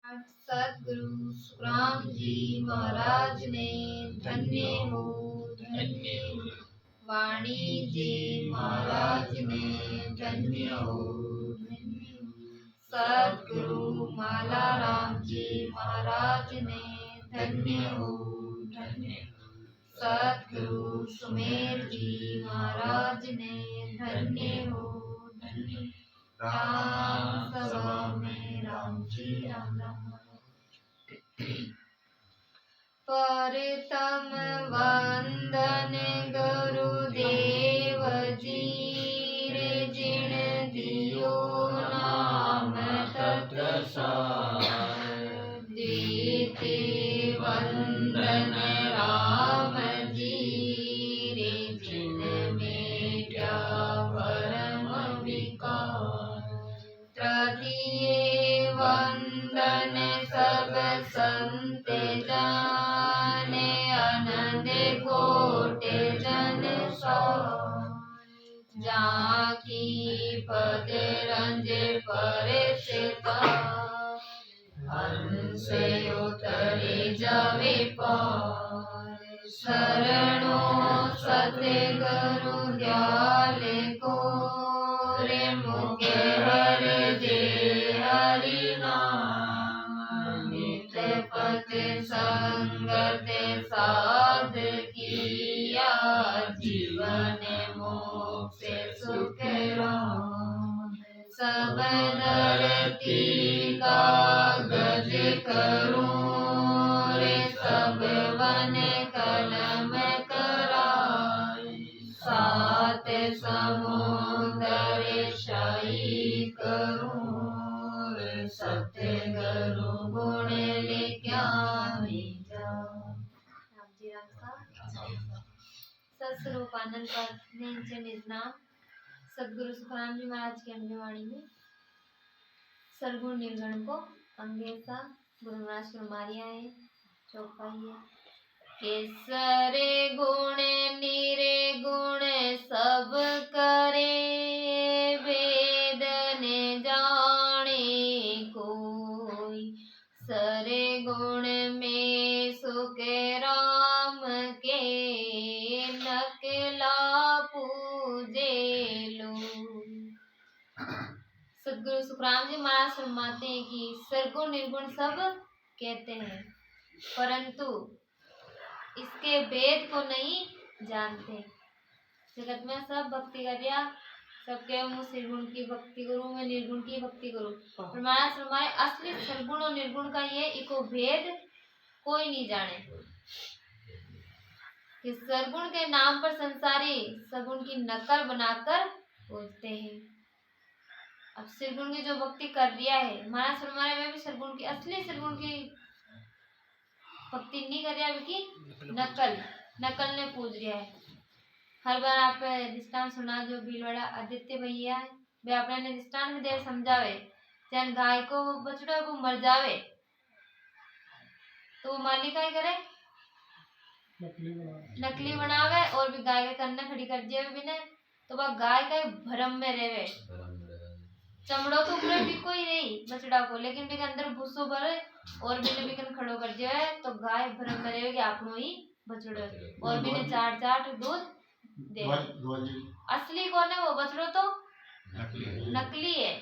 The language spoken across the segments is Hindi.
सद्गुरु सुखराम जी महाराज ने धन्य हो धन्य हो। वाणी जी महाराज ने धन्य हो धन्य हो। सद्गुरु माला राम जी महाराज ने धन्य हो धन्य हो। सद्गुरु सुमेर जी महाराज ने धन्य हो धन्य हो। राम सभा में राम जी राम राम। प्रथम वंदन गुरुदेव जी रे जिण दियो नाम तत्प्रसाद। द्वितीय वंदन राम जी रे जिण मेटा परम विकार। तृतीय वंदन सब संत जाने आनंद कोट जन जाकी पद रंज परिसिता हंस उतरे जावे पार। शरणो सतगुरु दयाल को रे मुके हर दे हरि नाम। नित पथ संगत साध किया जीवन मोक्ष सुख राम। सब धरती कागज करूं रे सब वन कलम कराई। सात समुद्र शाही करूं रे सतगुरु गुण लिख्यानि जाऊं। राम जी राम का सत्स्वरूप आनंद का निज नाम सद्गुरु सुखराम जी महाराज की अन्यवाणी में सरगुण निर्गुण को अंगेसा गुरु महाराज फरमारिया है चौपाई है। केसरे गुण निरे गुण सब करे वेद ने जाने कोई। सरे गुण में सुख राम के नकला पूजे लो। सदगुरु सुखराम जी महाराज फरमाते हैं कि सरगुण निर्गुण सब कहते हैं परंतु इसके भेद को नहीं जानते। जगत में सब भक्ति करिया सबके मुँह सरगुण की भक्ति करूं मैं निर्गुण की भक्ति करूं। पर महाराज फरमाए असली सरगुण और निर्गुण का ये इको भेद कोई नहीं जाने। कि सरगुण के नाम पर संसारी सगुण की नकल बनाकर पूजते हैं। अब सरगुण की जो भक्ति कर रिया है महाराज फरमाए में भी सरगुण की असली सरगुण की भक्ति नहीं कर रहा कि नकल ने पूज रिया है। हर बार आप दृष्टांत सुना जो भीलवाड़ा आदित्य भैया है वे अपने दृष्टांत में देर समझावे जन गाय को बछड़ा वो मर जावे तो मालिक क्या करे नकली बनावे और भी गाय के कन्ने खड़ी कर दिए बिना तो वह गाय का भ्रम में रेवे। चमड़ो तो ऊपर भी कोई नहीं बछड़ा को लेकिन भी अंदर भूसो भरे और बिने बिकन खड़ो कर दिया है तो गाय भ्रम में रेवे कि आपनो ही बछड़ो और बिने चाट दूध दे। असली कौन है वो बछड़ो तो नकली है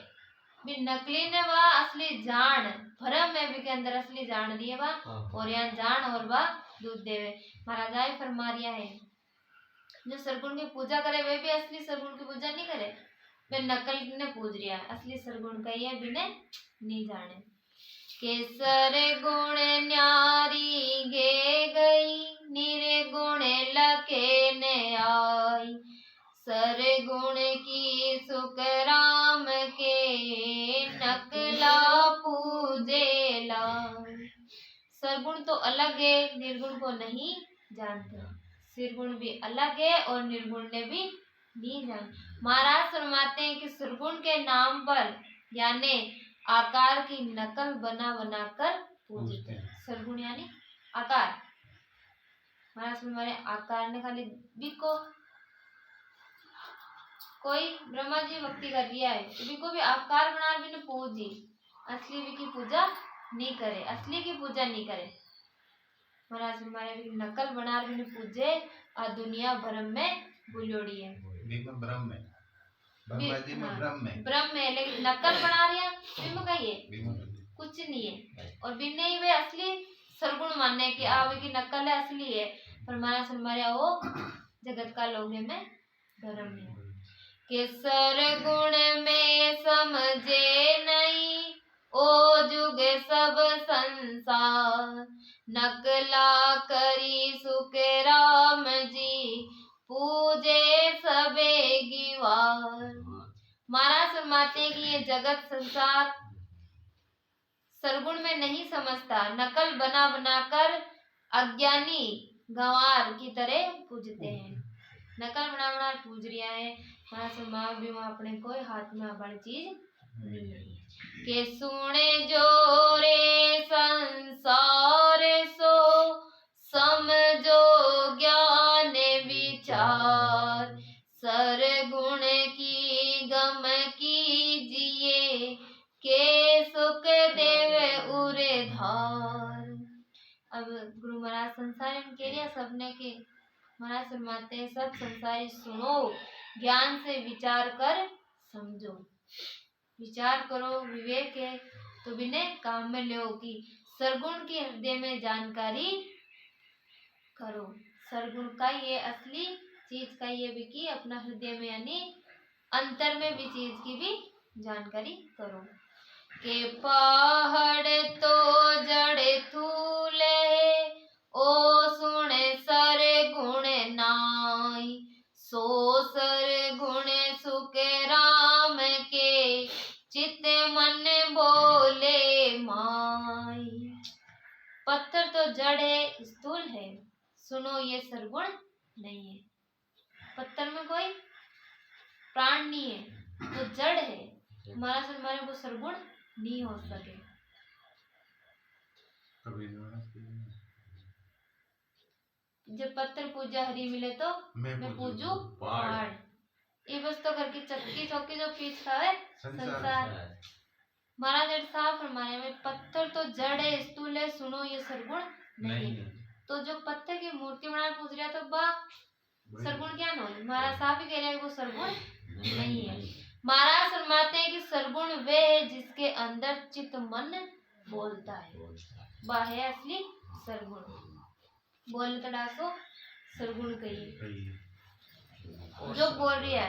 भी नकली ने वह असली जान भ्रम में भी के अंदर असली जान दिए वह और यहाँ जान और वह दूध देवे। महाराज फरमा रिया है जो सरगुण की पूजा करे वे भी असली सरगुण की पूजा नहीं करे वे नकल ने पूज रिया असली सरगुण का ये बिने नहीं जाने। केसर गुण न्यारी गे गई निरे गुण लके ने आई। सर गुण की सुख राम के नकला पूजे लाई। सरगुण तो अलग है निर्गुण को नहीं जानते। सिरगुण भी अलग है और निर्गुण ने भी नहीं जान। महाराज फरमाते हैं कि सरगुण के नाम पर यानी आकार की नकल बना बना कर पूजते हैं। सरगुण यानी आकार। महाराज फरमाते आकार ने खाली बिको कोई ब्रह्मा जी भक्ति कर रिया है तो बिको भी आकार बना भी ने पूजी असली भी की पूजा नहीं करे, असली की पूजा नहीं करे। महाराज हमारे नकल बना रहे पूजे आ दुनिया भरम में बुलोड़ी है। ब्रह्म है, ब्रह्माजी में ब्रह्म है, लेकिन नकल बना रही है बिम का ये कुछ नहीं है। और बिन नहीं वे असली सरगुण मानने की आवे की नकल है, असली है। पर महाराज हमारे वो जगत का लोगे में धर्म है के सरगुण में समझे नहीं ओ जुग सब संसार, नकला करी सुख राम जी पूजे सबे गिवार। महाराज फरमाते कि ये जगत संसार सरगुण में नहीं समझता, नकल बना बनाकर अज्ञानी गंवार की तरह पूजते हैं। नकल बना बना पूज रिया है। महाराज भी वहाँ अपने कोई हाथ में बड़ी चीज नहीं है के सुने जो रे संसार सो समझो ज्ञान विचार, सरगुण की गम कीजिए के सुख देव उरे धार। अब गुरु महाराज संसार में कह रहे सबने के महाराज फरमाते हैं सब संसारी सुनो, ज्ञान से विचार कर समझो। विचार करो, विवेक है तो बिने काम में लो की सरगुण की हृदय में जानकारी करो। सरगुण का ये असली चीज का ये भी की अपना हृदय में यानी अंतर में भी चीज की भी जानकारी करो। के पहाड़ तो जड़ थूले ओ सुने सर गुण नाई, सो सर गुण सुख राम के चित मन बोले माई। पत्थर तो जड़ है, स्थूल है, सुनो ये सरगुण नहीं है। पत्थर में कोई प्राण नहीं है, तो जड़ है, हमारे वो सरगुण नहीं हो सके। जब पत्थर पूजा हरी मिले तो मैं पूजू पहाड़। ये बस तो घर की चक्की चौकी जो पीछ खावे संसार। महाराज साहब फरमाने में पत्थर तो जड़ है, स्थूल है, सुनो ये सरगुण नहीं है। तो जो पत्थर की मूर्ति बना पूछ रहा तो बा सरगुण क्या नहीं। महाराज साहब ही कह रहे हैं वो सरगुण नहीं है। महाराज फरमाते हैं कि सरगुण वे है जिसके अंदर चित्त मन बोलता है, वह है असली सरगुण। बोल तो डासो सरगुण कहिए जो बोल रही है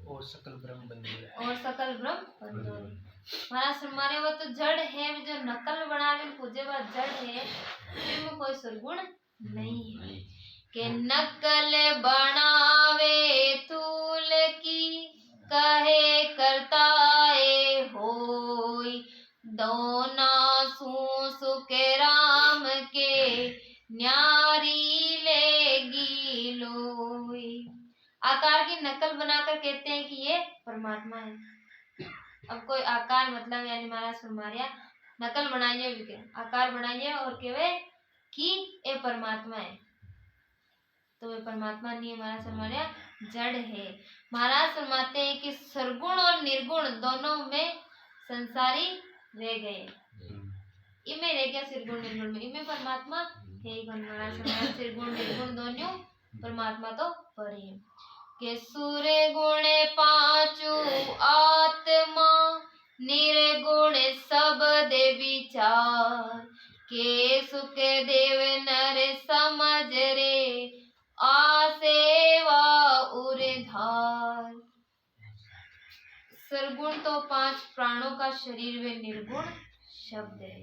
और सकल ब्रह्म बंधु और सकल ब्रह्म बंधु। महाराज हमारे वो तो जड़ है, जो नकल बना के पूजे वह जड़ है, इसमें कोई सरगुण नहीं है। के नकल बनावे तूल की कहे करताए होई, दोना सुख राम के न्यारी लेगी लोई। आकार की नकल बनाकर कहते हैं कि ये परमात्मा है। अब कोई आकार मतलब यानी महाराज फरमाया नकल बनाइए भी आकार बनाइए और कहे कि ये परमात्मा है, तो वे परमात्मा नहीं है। महाराज फरमाया जड़ है। महाराज फरमाते हैं कि सरगुण और निर्गुण दोनों में संसारी रह गए। इनमें रह गया सिरगुण निर्गुण में, इनमें परमात्मा है ही। महाराज फरमाया सिरगुण निर्गुण दोनों परमात्मा तो परे है। के सुर गुण पांचू आत्मा निर्गुण सब दे विचार, के सुख देव नर समझ रे आसेवा उर्धार। सरगुण तो पांच प्राणों का शरीर व निर्गुण शब्द है।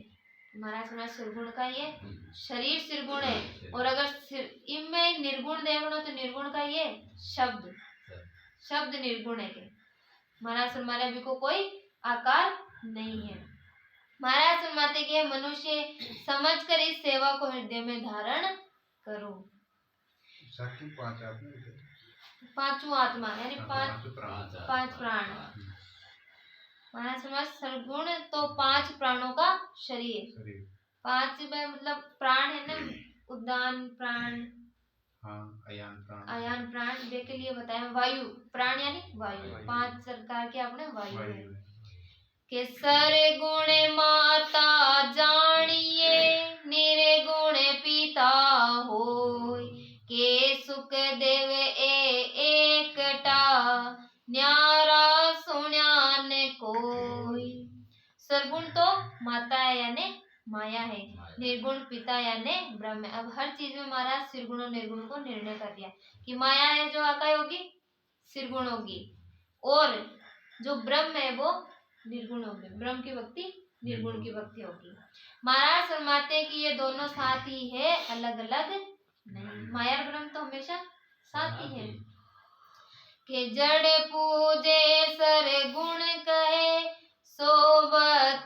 महाराज सरगुण का ये शरीर निर्गुण है, और अगर इनमें निर्गुण देखना तो निर्गुण का ये शब्द निर्गुण है के। महाराज फरमाते भी को कोई आकार नहीं है। महाराज फरमाते कि मनुष्य समझकर इस सेवा को हृदय में धारण करो। पांचों आत्मा यानी पांच प्राण। महाराज फरमाते सरगुण तो पांच प्राणों का शरीर, पांच में मतलब प्राण है ना, उदान प्राण, आयान प्राण देख के लिए बताया। वायु प्राण यानी वायु, पांच प्रकार के अपने वायु है। के सरगुण माता जानिए निर्गुण पिता होय के सुख देव एकटा न्यारा सुण्यान कोई। सरगुण तो माता है यानी माया है, निर्गुण पिता यानी ब्रह्म है। अब हर चीज में महाराज सिरगुण और निर्गुण को निर्णय कर दिया कि माया है जो आकाय होगी सिरगुण होगी, और जो ब्रह्म है वो निर्गुण होगी। ब्रह्म की भक्ति निर्गुण की भक्ति होगी। महाराज फरमाते हैं कि ये दोनों साथ ही है, अलग अलग नहीं। माया और ब्रह्म तो हमेशा साथ ही है। के जड़ पूजे सर गुण कहे सोब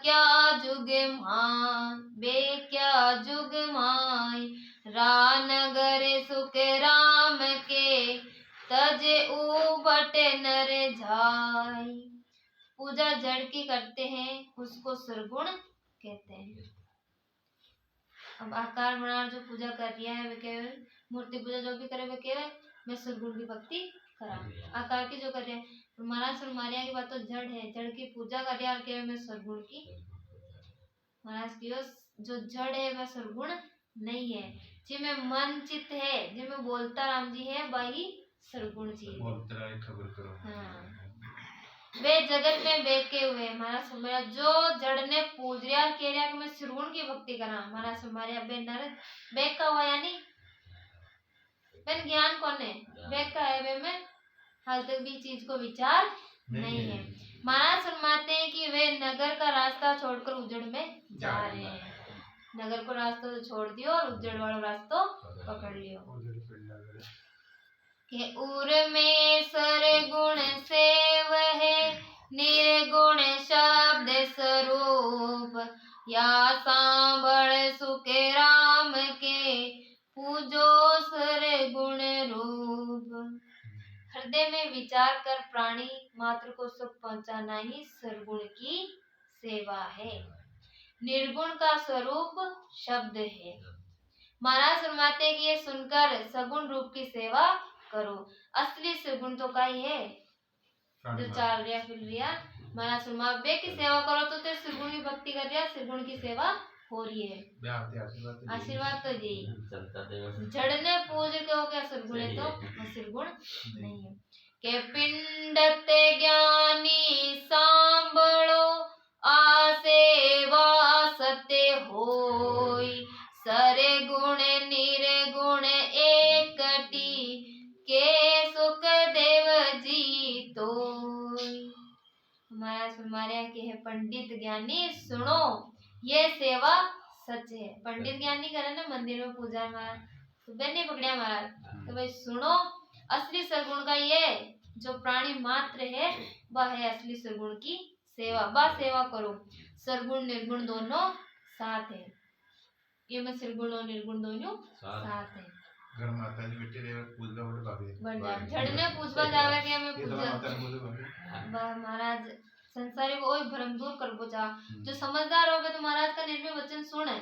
क्या जुग मान बे क्या जुग माय रानगर सुख राम के तज उबट नर जाय। पूजा जड़ की करते हैं उसको सरगुण कहते हैं। अब आकार बनार जो पूजा कर रिया है वे केवल मूर्ति पूजा जो भी करे वे केवल मैं सरगुण की भक्ति करा। आकार की जो कर रहे हैं महाराज सरमारिया की बात तो जड़ है, जड़ की पूजा कर रहा है केवल मैं सरगुण की। महाराज की जो जड़ है वह सरगुण नहीं है, जिसमें मन चित्त है, जिसमें बोलता राम जी है वही सरगुण जी है। खबर करो। हाँ वे जगत में बेके हुए महाराज सुमारिया जो जड़ ने पूज रिया कह रिया कि मैं सरगुण की भक्ति करा। महाराज सुमारिया बे नर बेक का हुआ यानी बेन ज्ञान कौन है बेक का है, वे में हाल तक भी चीज को विचार नहीं है। महाराज फरमाते हैं कि वे नगर का रास्ता छोड़कर उजड़ में जा रहे हैं। नगर को रास्ता तो छोड़ दियो और उजड़ वाला रास्ता पकड़ लियो। के उर में सरगुण से वह निर्गुण शब्द स्वरूप या सांभळ सुख राम के पूजो सरगुण रूप। हृदय में विचार कर प्राणी मात्र को सुख पहुंचाना ही सरगुण की सेवा है। निर्गुण का स्वरूप शब्द है। महाराज फरमाते हैं कि ये सुनकर सगुण रूप की सेवा करो। असली सरगुण तो का ही है जो चाल रिया फिर रिया। महाराज फरमाते की सेवा करो तो ते सरगुण की भक्ति कर रिया, सरगुण की सेवा हो रही है। आशीर्वाद तो यही जड़ ने पूज के हो गया सरगुण है तो सरगुण नहीं है। के पिंडते ज्ञानी सांभळो आसेवा सत्य होय सरे गुण निर्गुण एकटी के सुख देव जी तो। हमारा सुमारिया के है पंडित ज्ञानी सुनो ये सेवा सच है। पंडित ज्ञानी करे ना मंदिर में पूजा महाराज सुबह नहीं पकड़िया महाराज तो भाई सुनो असली सरगुण का ये जो प्राणी मात्र है वह है असली सरगुण की सेवा। वह सेवा करो। सरगुण निर्गुण दोनों साथ है। ये में सरगुण और निर्गुण दोनों साथ है। घर माता जी बेटे रे पूजवा बड़े भाभी झड़ने पूजवा जावे के मैं पूजा महाराज संसारी वो भ्रम दूर कर पूजा। जो समझदार होगे तो महाराज का निर्भय वचन सुने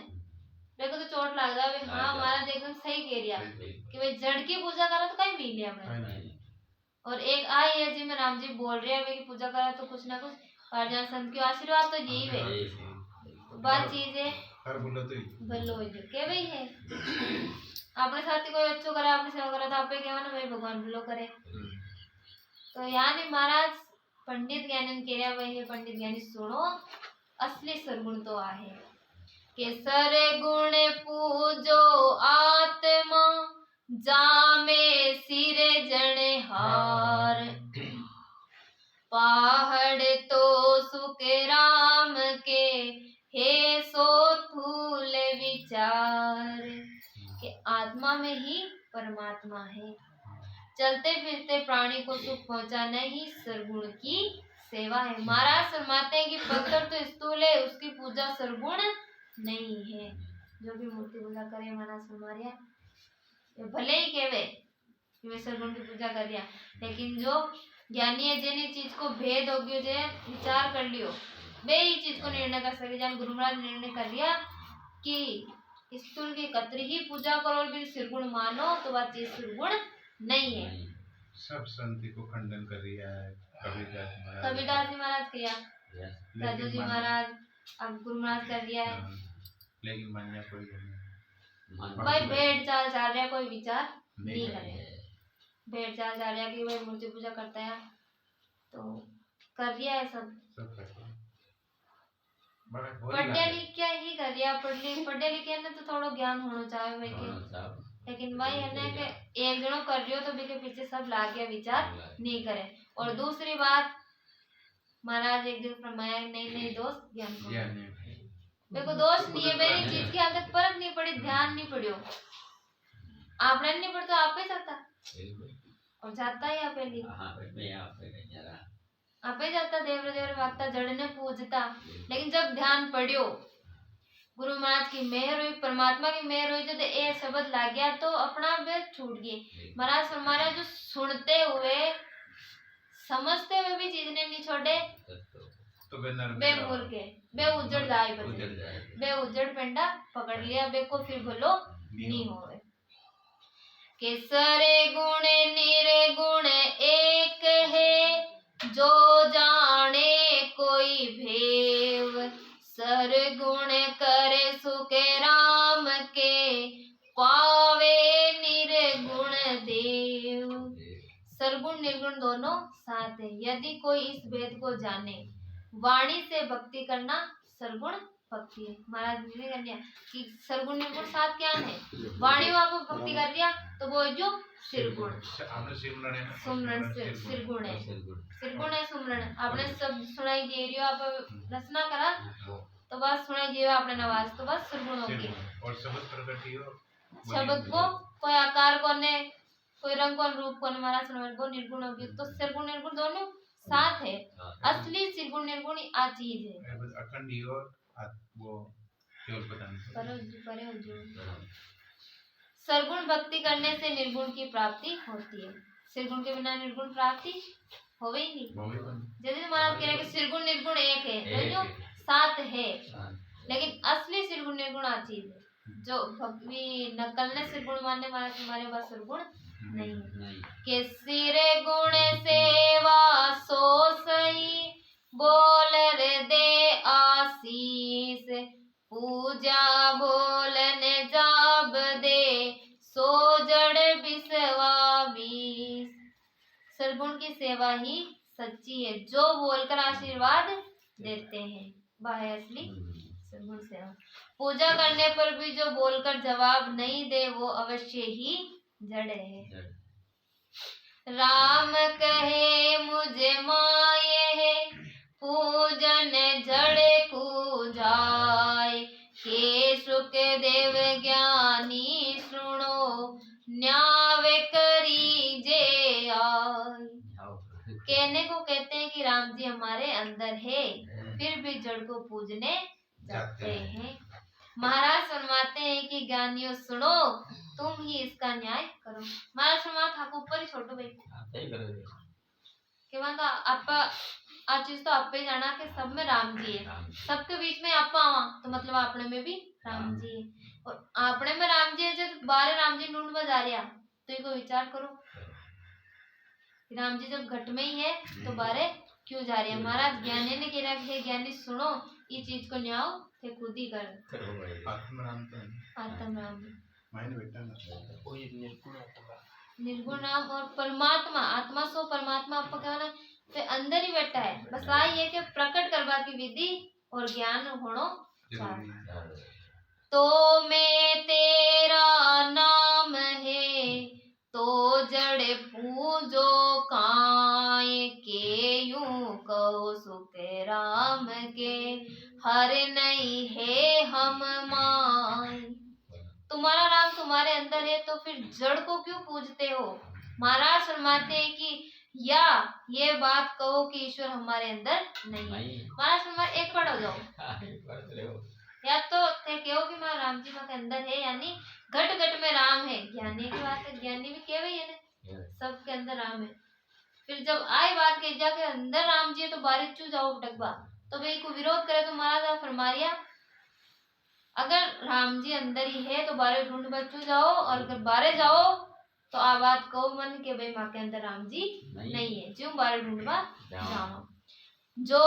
देखो तो चोट लग जावे। हाँ महाराज एकदम सही कह रिया कि भाई जड़ की पूजा करा तो कहीं मिल लिया मैं। और एक आई है जी में राम जी बोल रहे हैं कि पूजा करा तो कुछ ना कुछ पारजान संत के आशीर्वाद तो यही है। बात चीज है हर बोलो जो के भाई है अपने साथी कोई अच्छो करे अपनी सेवा करे तो आपे क्या ना भाई भगवान भलो करे। तो यानी महाराज पंडित ज्ञानी के वही है पंडित ज्ञानी सुनो असली सरगुण तो आहे के सरगुण पूजो आत्मा जामे सिर जन हार पहाड़ तो सुख राम के हे सो थूल विचार कि आत्मा में ही परमात्मा है। चलते फिरते प्राणी को सुख पहुंचाना ही सरगुण की सेवा है। महाराज फरमाते हैं कि पत्थर तो स्थूल है उसकी पूजा सरगुण नहीं है। जो भी मूर्ति पूजा करे महाराज फरमारिया भले ही कहवे कि वे सरगुण की पूजा कर रिया, लेकिन जो ज्ञानी है जिन चीज को भेद हो गयो जे विचार कर लियो वे ही चीज को निर्णय कर सके। जन गुरु महाराज निर्णय कर दिया कि स्थूल की कतरी ही पूजा करो और फिर सिरगुण मानो तो वह चीज सिरगुण नहीं है। सब संति को खंडन कर रिया है कबीरदास महाराज किया दादू जी महाराज अब गुरु महाराज कर दिया है। लेकिन मान्य कोई नहीं। भाई भेड़ चाल चल रहा, कोई विचार नहीं करे। भेड़ चाल चल रहा कि भाई मूर्ति पूजा करता है तो कर दिया है सब पढ़े लिखे ही कर दिया। पढ़े लिखे ने तो थोड़ा ज्ञान होना चाहिए भाई के, लेकिन भाई है ना कि एक जनो कर रही हो तो के पीछे सब लाके विचार नहीं करे। और दूसरी बात महाराज एक दिन फरमाया नहीं दोस्त ज्ञान को देखो दोस्त नहीं है मेरी चीज की हाल तक फर्क नहीं पड़ी, ध्यान नहीं पड़ियो आपने नहीं पढ़ तो आप ही जाता और जाता ही आप ही जाता देवर देवर वागता जड़ने पूजता। लेकिन जब ध्यान पड़ियो गुरु महाराज की मेहर हुई, परमात्मा की मेहर हुई, जब ये शब्द लग गया तो अपना वेद छूट गई। महाराज हमारा जो सुनते हुए समझते हुए भी चीज ने नहीं छोड़े तो बे मूल के बे उजड़ जाए बे उजड़ पेंडा पकड़ लिया बे को फिर बोलो नहीं होवे। केसरे गुण निर्गुण एक है जो जाने कोई भेव, सरगुण करे सुखे राम के पावे निर्गुण देव। सरगुण निर्गुण दोनों साथ है। यदि कोई इस भेद को जाने, वाणी से भक्ति करना सरगुण भक्ति है। महाराज जी ने कह दिया कि सरगुण निर्गुण साथ क्या है, वाणी में आप भक्ति कर दिया तो वो जो सिरगुण सुमरण सिरगुण है, सिरगुण है सुमरण। आपने सब सुनाई दे रही हो, आप रचना करा तो बस सुनाई दे आपने नवाज तो बस सिरगुण होगी। और शब्द प्रकट हो शब्द को कोई आकार को ने कोई रंग को रूप को महाराज सुनाई वो निर्गुण होगी। तो सिरगुण निर्गुण दोनों साथ है। असली सिरगुण निर्गुण आ चीज है। अखंड ही और वो केवल पता नहीं। सरगुण भक्ति करने से निर्गुण की प्राप्ति होती है। सिरगुण के बिना निर्गुण प्राप्ति हो ही नहीं। जैसे महाराज कह रहे हैं कि सिरगुण निर्गुण एक है तो जो साथ है, लेकिन असली सिरगुण निर्गुण आ चीज है। जो भक्ति नकलने सिरगुण मानने वाला तुम्हारे पास सिरगुण नहीं। के सिर गुण सेवा सो सही बोल दे आशीष, पूजा बोलन जाब दे सो जड़ बिसवावीस। सरगुण की सेवा ही सच्ची है, जो बोलकर आशीर्वाद देते हैं वह है असली सरगुण सेवा। पूजा करने पर भी जो बोलकर जवाब नहीं दे वो अवश्य ही जड़ है। राम कहे मुझे माये है पूजन जड़ पूजाय, के सुख देव ज्ञानी सुनो न्याय करी जे आय। कहने को कहते हैं कि राम जी हमारे अंदर है, फिर भी जड़ को पूजने जाते हैं। महाराज फरमाते हैं कि ज्ञानियों सुनो तुम ही इसका न्याय करो। महाराज फरमाते हाथ ऊपर ही छोटो भाई के तो आपा आज चीज तो आप ही जाना कि सब में राम जी है, सबके बीच में आप आवा तो मतलब आपने में भी राम जी है, और आपने में राम जी है जब बारे राम जी ढूंढ बजा रहा तो ये को विचार करो राम जी जब घट में ही है तो बारे क्यों जा रहे हैं। महाराज ज्ञानी ने कह रहा है ज्ञानी सुनो ये चीज को न्याओ थे खुद ही कर। आत्म राम निर्गुण राम और परमात्मा आत्मा सो परमात्मा आपको क्या होना तो अंदर ही बैठा है। बस आई है कि प्रकट करवा की विधि और ज्ञान होना चाहिए। तो मैं तेरा नाम है तो जड़ पूजो काय, के यूं कहो सुख राम के हर नहीं है हम माय। तुम्हारा राम तुम्हारे अंदर है तो फिर जड़ को क्यों पूजते हो। महाराज फरमाते हैं कि या ये बात कहो कि ईश्वर हमारे अंदर नहीं है। महाराज फरमाते एक पढ़ हो जाओ या तो थे कहो कि मैं राम जी के अंदर है यानी घट घट में राम है। ज्ञानी की बात है, ज्ञानी भी कह रही है ना सबके अंदर राम है। फिर जब आई बात कही जाके अंदर राम जी है तो बारिश चू जाओ डब्बा तो भाई को विरोध करे तो महाराज फरमा रिया अगर राम जी अंदर ही है तो बारे ढूंढ बच्चू जाओ और अगर बारे जाओ तो आ बात कहो मन के भाई माँ के अंदर राम जी नहीं है जो बारे ढूंढवा जाओ। जो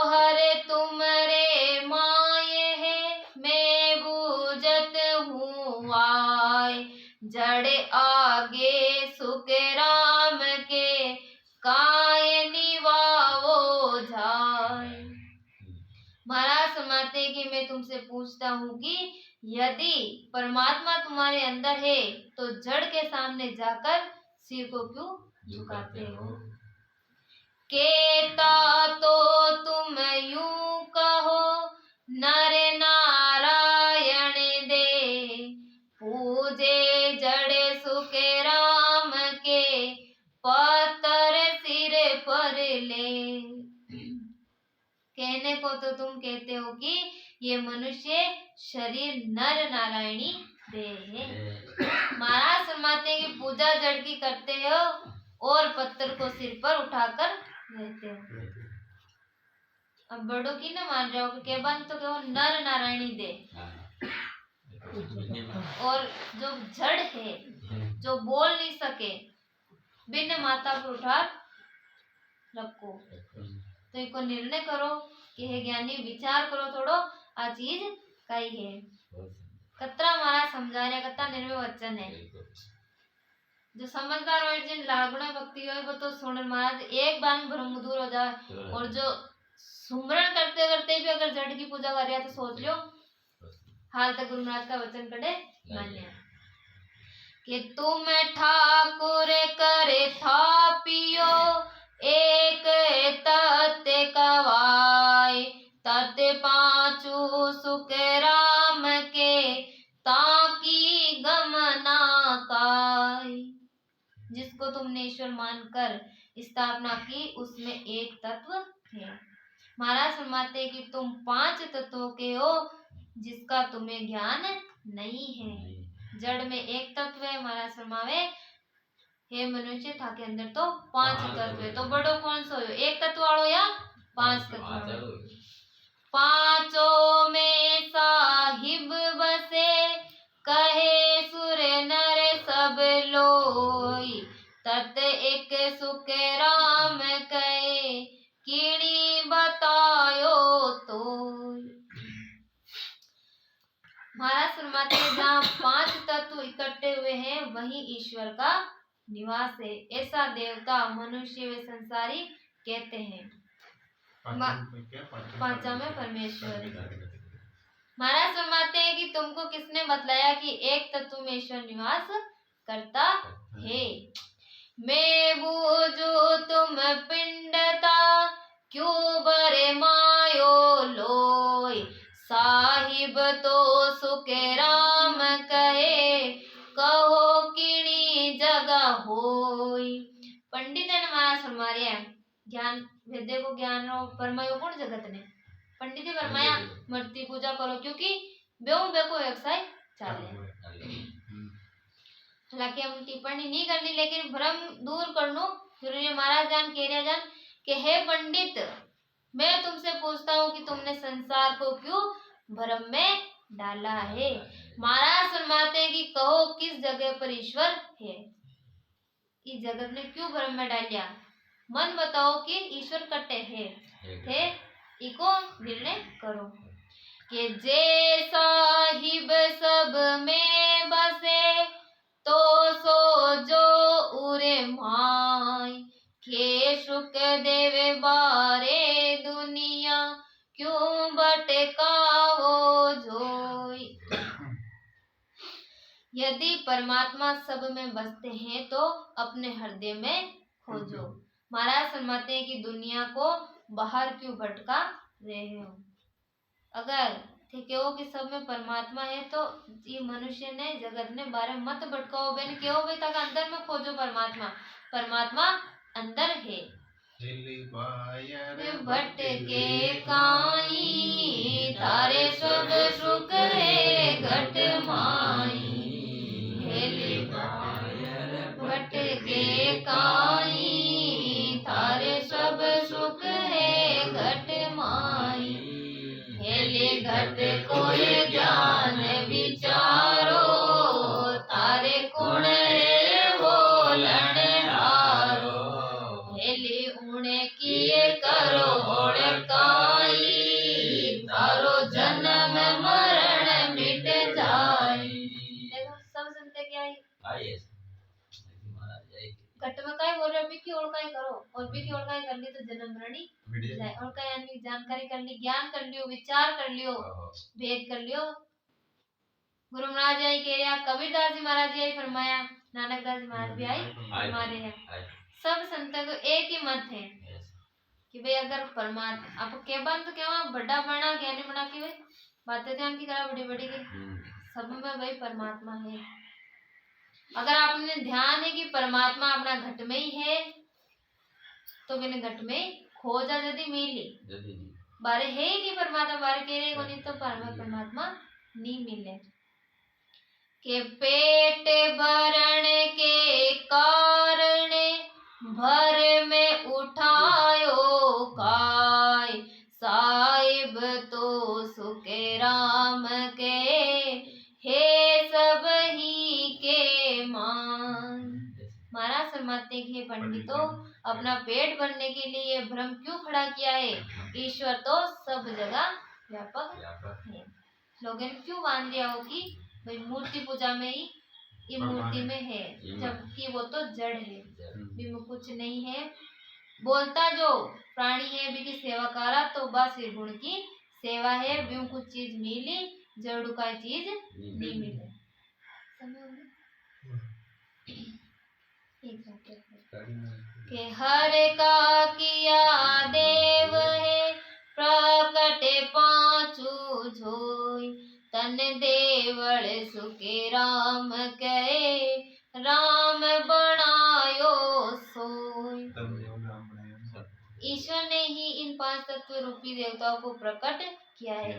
हरे तुमरे माये है, मैं बूझत हूँ आय। जड़ आगे सुख राम के, काय निभावो जाय। महाराज फरमाते हैं कि मैं तुमसे पूछता हूँ कि यदि परमात्मा तुम्हारे अंदर है तो जड़ के सामने जाकर सिर को क्यों झुकाते हो। केता तो तुम यूं कहो, नर नारायण दे, पूजे जड़ सुख राम के, पत्थर सिर पर ले। कहने को तो तुम कहते हो कि ये मनुष्य शरीर नर नारायणी देह है। महाराज फरमाते हैं कि पूजा जड़ की करते हो और पत्थर को सिर पर उठाकर रहते हो। अब बड़ों की ना मान रहे हो कि केवल तो कहो नर नारायणी देह, और जो जड़ है जो बोल नहीं सके, बिन माता को उठा रखो। तो इनको निर्णय करो कि हे ज्ञानी विचार करो थोड़ो, आ चीज कई है। कतरा महाराज समझा रहे, कतरा निर्भय वचन है। जो समझदार हो जिन लागुण भक्ति हो वो तो सुन महाराज एक बार में भ्रम दूर हो जाए। और जो सुमरण करते करते भी अगर जड़ की पूजा कर रहा तो सोच लो हाल तक गुरु महाराज का वचन कड़े मान्य कि तुम ठाकुर करे थापियो, एक तत्ते कवाय, तत्ते पांचू सुख राम के, ताकि गमना काय। जिसको तुमने ईश्वर मानकर स्थापना की उसमें एक तत्व है। महाराज फरमाते कि तुम 5 तत्वों के हो जिसका तुम्हें ज्ञान नहीं है। जड़ में एक तत्व है। महाराज फरमावे हे मनुष्य था के अंदर तो 5 तत्व है। तो बड़ो कौन सो हो, एक तत्व वालो या 5 तत्व वालो। पांचों में साहिब बसे, कहे सुर नर सब लोई, तत् एक सुख राम कहे, कीणी बतायो तो। महाराज फरमाते हैं जहाँ 5 तत्व इकट्ठे हुए हैं वही ईश्वर का निवास है। ऐसा देवता मनुष्य व संसारी कहते हैं। पांचा में परमेश्वर। महाराज फरमाते हैं कि तुमको किसने बतलाया कि एक तत्व में ईश्वर निवास करता है। मैं बूझू तुम पिंडता, क्यों बरे मायो लोय, साहिब तो सुख राम कहे, कहो किणी जगह होय। पंडित ने महाराज फरमा रहे हैं ज्ञान वेदे को ज्ञान फरमायो कौन जगत ने, पंडित ने फरमाया मूर्ति पूजा करो क्योंकि बेऊ बेको व्यवसाय चाले। हालांकि हम टिप्पणी नहीं करनी लेकिन भ्रम दूर करनो जरूरी है। महाराज जान कह रहे जान कि हे पंडित मैं तुमसे पूछता हूँ कि तुमने संसार को क्यों भ्रम में डाला है। महाराज फरमाते हैं कि कहो किस जगह पर ईश्वर है, इस जगत ने क्यों भ्रम में डाल दिया। मन बताओ कि ईश्वर कटे है इको निर्णय करो कि जे साहिब सब में बसे, तो सो जो उरे माय, के सुख देवे बारे दुनिया, क्यों भटकावो जोय। यदि परमात्मा सब में बसते हैं तो अपने हृदय में खोजो। महाराज फरमाते हैं कि दुनिया को बाहर क्यों भटका रहे हो। अगर ठीक है कि सब में परमात्मा है तो ये मनुष्य ने जगत ने बारे मत भटकाओ बेन क्यों भाई तक अंदर में खोजो परमात्मा। परमात्मा अंदर है। भटके काई तारे सब सुख है घट माई, भटके काई तारे सब सुख है घट माई, हेले घट कोई ज्ञान विचारो, तारे कुण बोलन हारो, हेले उणे किए करो होड़ घट में काय बोल रहे अभी की और काय करो और भी की और काय कर ली तो जन्म मरणी जाए और काय यानी जानकारी कर ली ज्ञान कर लियो विचार कर लियो भेद कर लियो। गुरु महाराज जी कह रहा कबीरदास जी महाराज जी फरमाया नानक दास जी महाराज भी आई हमारे हैं सब संतों को एक ही मत है कि भाई अगर परमात्मा आप के बात तो क्या बड़ा बना ज्ञानी बना के भाई बातें तो हम की करा बड़ी बड़ी की सब में भाई परमात्मा है। अगर आपने ध्यान है कि परमात्मा अपना घट में ही है तो बिन घट में खोजा यदि मिली बारे है ही नहीं परमात्मा बारे कह रहे को नहीं तो परमात्मा नहीं मिले के पेट भरण के कारण भर में उठायो काय साहिब तो सुखे राम के हे सब ही के मान। महाराज फरमाते हैं पंडितों अपना पेट भरने के लिए भ्रम क्यों खड़ा किया है ईश्वर तो सब जगह व्यापक है। लोगों ने क्यों मान लिया हो कि भाई मूर्ति पूजा में ही ये मूर्ति में है जबकि वो तो जड़ है भी में कुछ नहीं है। बोलता जो प्राणी है भी की सेवा करा तो बस ये गुण की सेवा है भी कुछ चीज मिली जड़ू का चीज नहीं मिले। के हर का किया देव है प्रकट पांचू झोई तन देवल सुखे राम कहे राम बनायो सोई। ईश्वर ने ही इन 5 तत्व रूपी देवताओं को प्रकट किया है।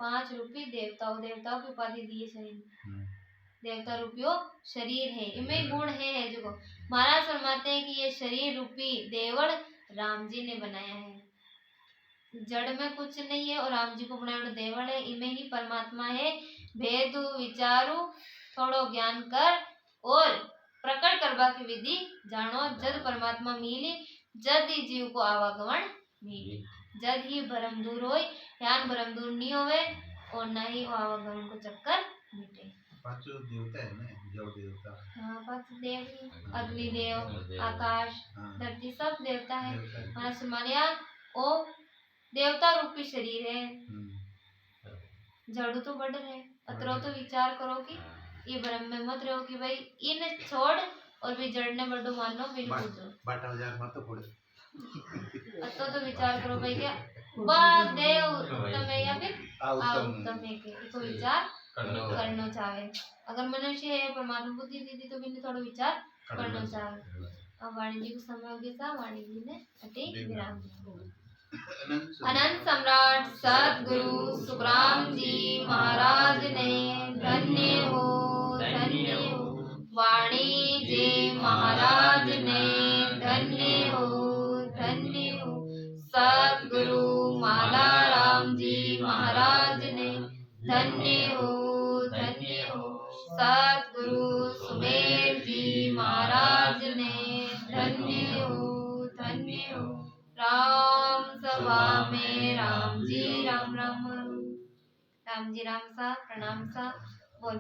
5 रूपी देवताओं की उपाधि दी है शरीर देवता रूपियो शरीर है इनमें गुण है जो महाराज फरमाते हैं कि ये शरीर रूपी देवल राम जी ने बनाया है। जड़ में कुछ नहीं है और राम जी को बनाया देवल है इनमें ही परमात्मा है। भेदु विचारू थोड़ो ज्ञान कर और प्रकट करवा की विधि जानो जद परमात्मा मिली जद ही जीव को आवागमन मिली जद ही भरम दूर होय यान भरम दूर नहीं होवे और ना ही आवागमन को चक्कर मिटे। पांचों देवता है ना जल देवता हाँ 5 देव अग्नि देव आकाश धरती सब देवता है। हमारा सुमानिया ओ देवता रूपी शरीर है जड़ू तो बढ़ रहे अतरो तो विचार करो कि ये ब्रह्म में मत रहो कि भाई इन छोड़ और भी जड़ने बढ़ो मानो बिल्कुल बाटा हजार मत पड़े तो विचार करो भाई क्या बा देव उत्तम है या फिर उत्तम है के तो विचार करना चाहे अगर मनुष्य है परमात्मा बुद्धि दी तो भी थोड़ा विचार करना चाहे। अब वाणी जी को समय हो गया वाणी जी ने अति विराम अनंत सम्राट सद्गुरु सुखराम जी महाराज ने धन्य हो वाणी जी महाराज ने धन्य हो सद्गुरु माला राम जी महाराज ने धन्य हो सद्गुरु सुमेर जी महाराज ने धन्य हो राम सभा में राम जी राम सा प्रणाम सा बोल